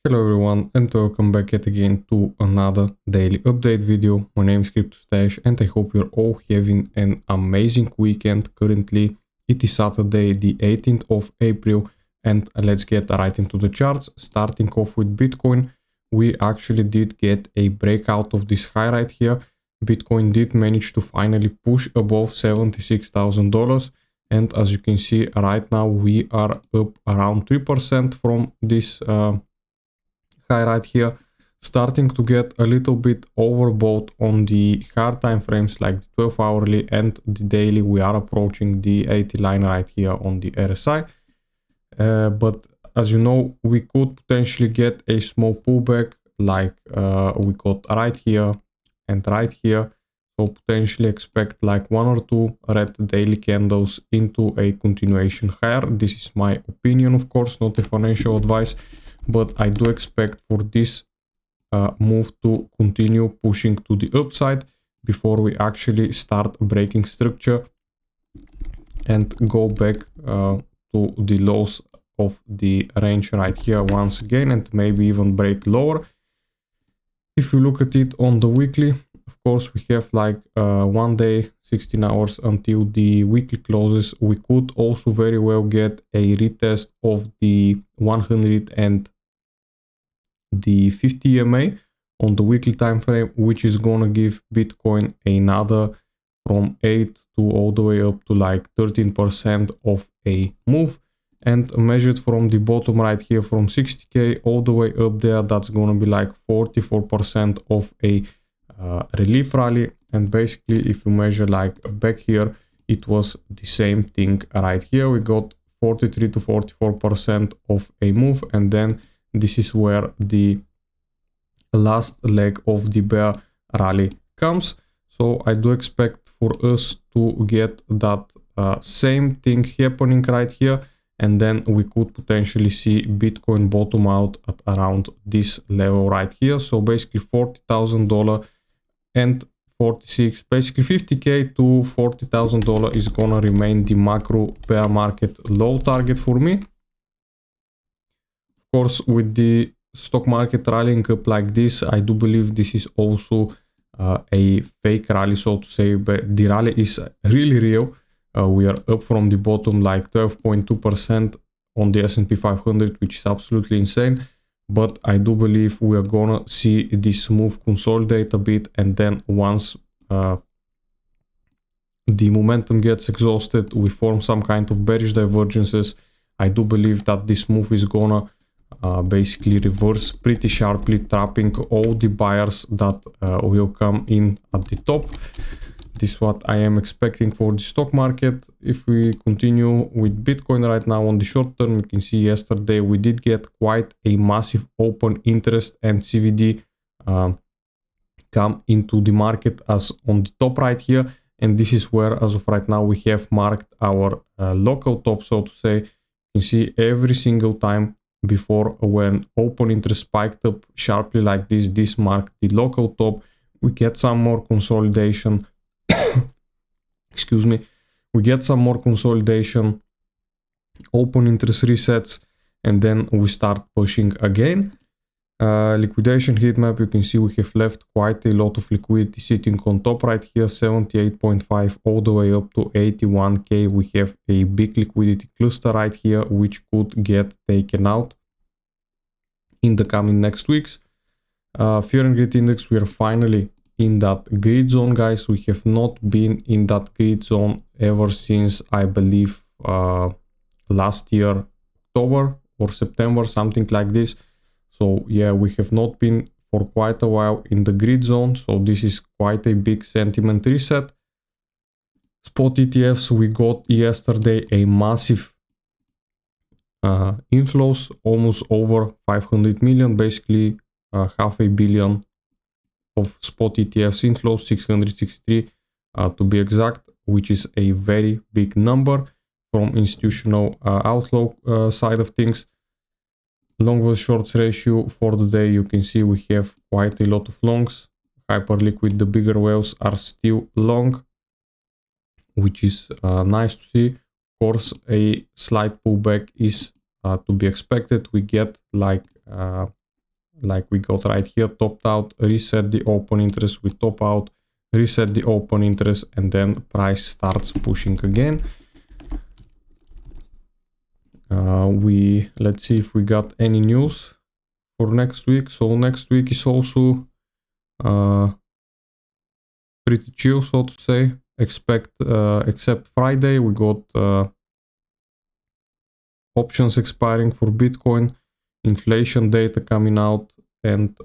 Hello everyone and welcome back yet again to another daily update video. My name is CryptoStash and I hope you're all having an amazing weekend. Currently it is Saturday the 18th of April and let's get right into the charts. Starting off with Bitcoin, we actually did get a breakout of this high right here. Bitcoin did manage to finally push above $76,000 and as you can see right now we are up around 3% from this high right here, starting to get a little bit overbought on the hard time frames like the 12 hourly and the daily. We are approaching the 80 line right here on the RSI, but as you know, we could potentially get a small pullback like we got right here and right here. So potentially expect like one or two red daily candles into a continuation higher. This is my opinion, of course, not a financial advice, but I do expect for this move to continue pushing to the upside before we actually start breaking structure and go back to the lows of the range right here once again and maybe even break lower. If you look at it on the weekly, of course we have like 1 day, 16 hours until the weekly closes. We could also very well get a retest of the 100 and the 50 EMA on the weekly time frame, which is gonna give Bitcoin another from 8 to all the way up to like 13% of a move. And measured from the bottom right here from 60k all the way up there, that's gonna be like 44% of a relief rally. And basically if you measure like back here, it was the same thing right here. We got 43 to 44% of a move, and then this is where the last leg of the bear rally comes. So I do expect for us to get that same thing happening right here, and then we could potentially see Bitcoin bottom out at around this level right here. So basically $40,000 and 46, basically 50k to $40,000 is gonna remain the macro bear market low target for me. Of course, with the stock market rallying up like this, I do believe this is also a fake rally, so to say, but the rally is really real. We are up from the bottom like 12.2% on the S&P 500, which is absolutely insane. But I do believe we are gonna see this move consolidate a bit, and then once the momentum gets exhausted, we form some kind of bearish divergences. I do believe that this move is gonna basically reverse pretty sharply, trapping all the buyers that will come in at the top. This is what I am expecting for the stock market. If we continue with Bitcoin right now on the short term, you can see yesterday we did get quite a massive open interest and CVD come into the market as on the top right here. And this is where, as of right now, we have marked our local top, so to say. You can see every single time before when open interest spiked up sharply like this marked the local top. We get some more consolidation. Excuse me. We get some more consolidation, open interest resets, and then we start pushing again. Liquidation heat map, you can see we have left quite a lot of liquidity sitting on top right here, 78.5 all the way up to 81k. We have a big liquidity cluster right here, which could get taken out in the coming next weeks. Fear and greed index, we are finally in that greed zone, guys. We have not been in that greed zone ever since, I believe, last year, October or September, something like this. So yeah, we have not been for quite a while in the greed zone. So this is quite a big sentiment reset. Spot ETFs, we got yesterday a massive inflows, almost over 500 million, basically half a billion of spot ETFs inflows, 663 to be exact, which is a very big number from institutional outflow side of things. Long versus shorts ratio for the day, you can see we have quite a lot of longs. Hyperliquid, the bigger whales are still long, which is nice to see. Of course, a slight pullback is to be expected. We get like like we got right here, topped out, reset the open interest, we top out, reset the open interest, and then price starts pushing again. Let's see if we got any news for next week. So next week is also pretty chill, so to say. Except Friday, we got options expiring for Bitcoin, inflation data coming out, and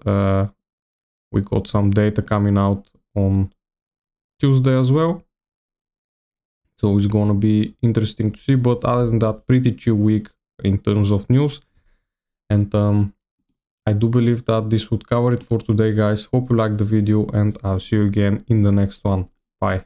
we got some data coming out on Tuesday as well. So it's gonna be interesting to see, but other than that, pretty chill week in terms of news. And I do believe that this would cover it for today, guys. Hope you liked the video, and I'll see you again in the next one. Bye.